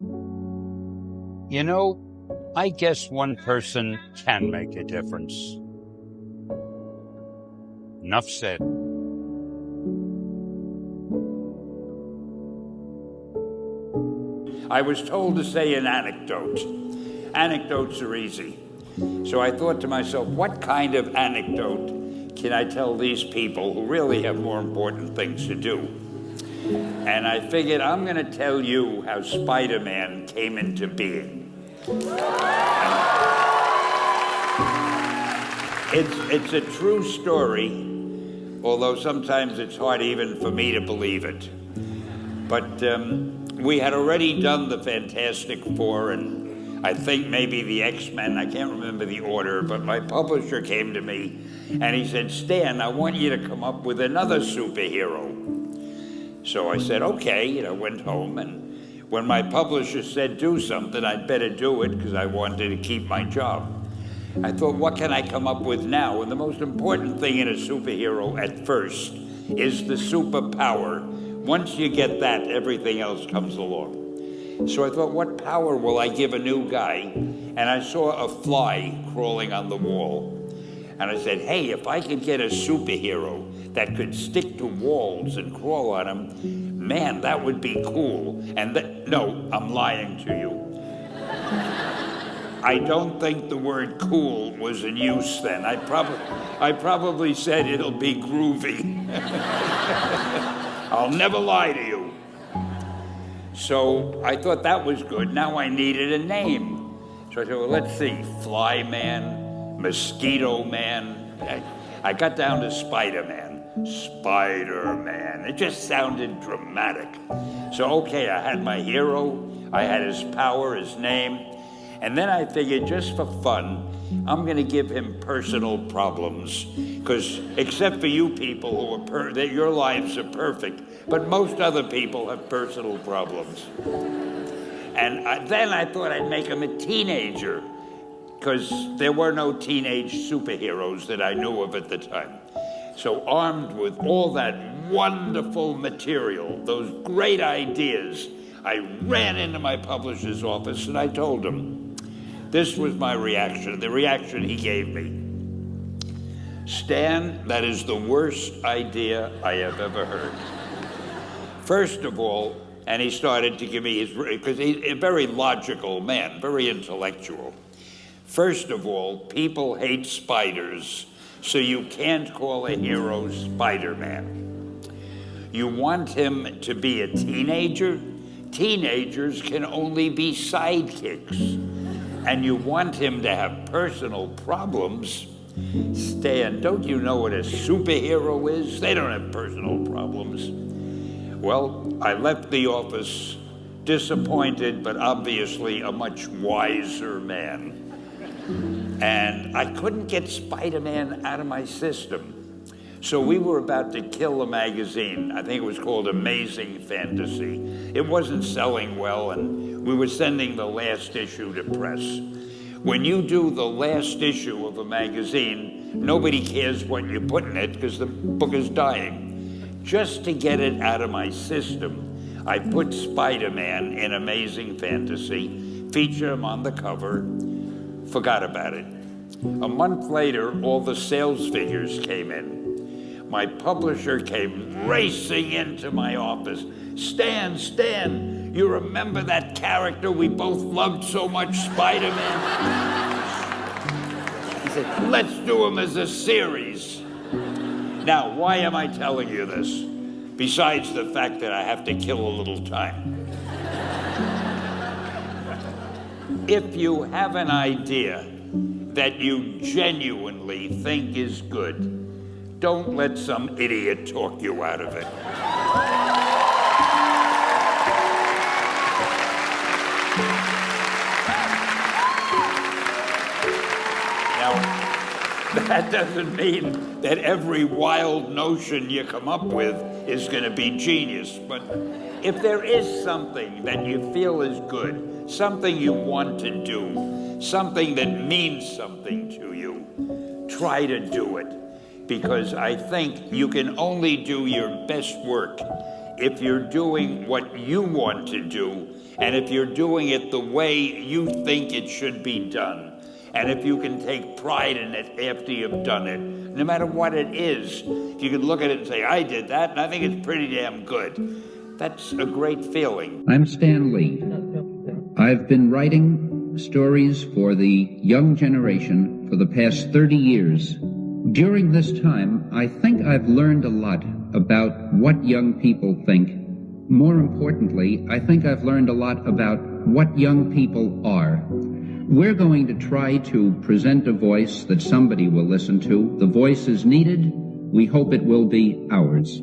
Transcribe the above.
You know, I guess one person can make a difference. Enough said. I was told to say an anecdote. Anecdotes are easy. So I thought to myself, what kind of anecdote can I tell these people who really have more important things to do? And I figured I'm going to tell you how Spider-Man came into being. It's a true story, although sometimes it's hard even for me to believe it. But we had already done the Fantastic Four and I think maybe the X-Men. I can't remember the order, but my publisher came to me and he said, Stan, I want you to come up with another superhero. So I said, okay, went home, and when my publisher said do something, I'd better do it because I wanted to keep my job. I thought, what can I come up with now? And the most important thing in a superhero at first is the superpower. Once you get that, everything else comes along. So I thought, what power will I give a new guy? And I saw a fly crawling on the wall. And I said, hey, if I could get a superhero that could stick to walls and crawl on them, man, that would be cool. And no, I'm lying to you. I don't think the word cool was in use then. I probably said it'll be groovy. I'll never lie to you. So I thought that was good. Now I needed a name. So I said, well, let's see, Fly Man, Mosquito Man. I got down to Spider-Man. Spider-Man. It just sounded dramatic. So, okay, I had my hero, I had his power, his name, and then I figured just for fun, I'm going to give him personal problems, because except for you people who that your lives are perfect, but most other people have personal problems. And then I thought I'd make him a teenager, because there were no teenage superheroes that I knew of at the time. So armed with all that wonderful material, those great ideas, I ran into my publisher's office and I told him, this was my reaction, the reaction he gave me. Stan, that is the worst idea I have ever heard. First of all, and he started to give me his, because he's a very logical man, very intellectual. First of all, people hate spiders, so you can't call a hero Spider-Man. You want him to be a teenager? Teenagers can only be sidekicks. And you want him to have personal problems? Stan, don't you know what a superhero is? They don't have personal problems. Well, I left the office disappointed, but obviously a much wiser man. And I couldn't get Spider-Man out of my system. So we were about to kill a magazine. I think it was called Amazing Fantasy. It wasn't selling well, and we were sending the last issue to press. When you do the last issue of a magazine, nobody cares what you put in it because the book is dying. Just to get it out of my system, I put Spider-Man in Amazing Fantasy, featured him on the cover, forgot about it. A month later, all the sales figures came in. My publisher came racing into my office. Stan, you remember that character we both loved so much, Spider-Man? He said, let's do him as a series. Now, why am I telling you this? Besides the fact that I have to kill a little time. If you have an idea that you genuinely think is good, don't let some idiot talk you out of it. Now, that doesn't mean that every wild notion you come up with is going to be genius, but if there is something that you feel is good, something you want to do, something that means something to you, try to do it. Because I think you can only do your best work if you're doing what you want to do, and if you're doing it the way you think it should be done, and if you can take pride in it after you've done it, no matter what it is, if you can look at it and say, I did that, and I think it's pretty damn good, that's a great feeling. I'm Stan Lee. I've been writing stories for the young generation for the past 30 years. During this time, I think I've learned a lot about what young people think. More importantly, I think I've learned a lot about what young people are. We're going to try to present a voice that somebody will listen to. The voice is needed. We hope it will be ours.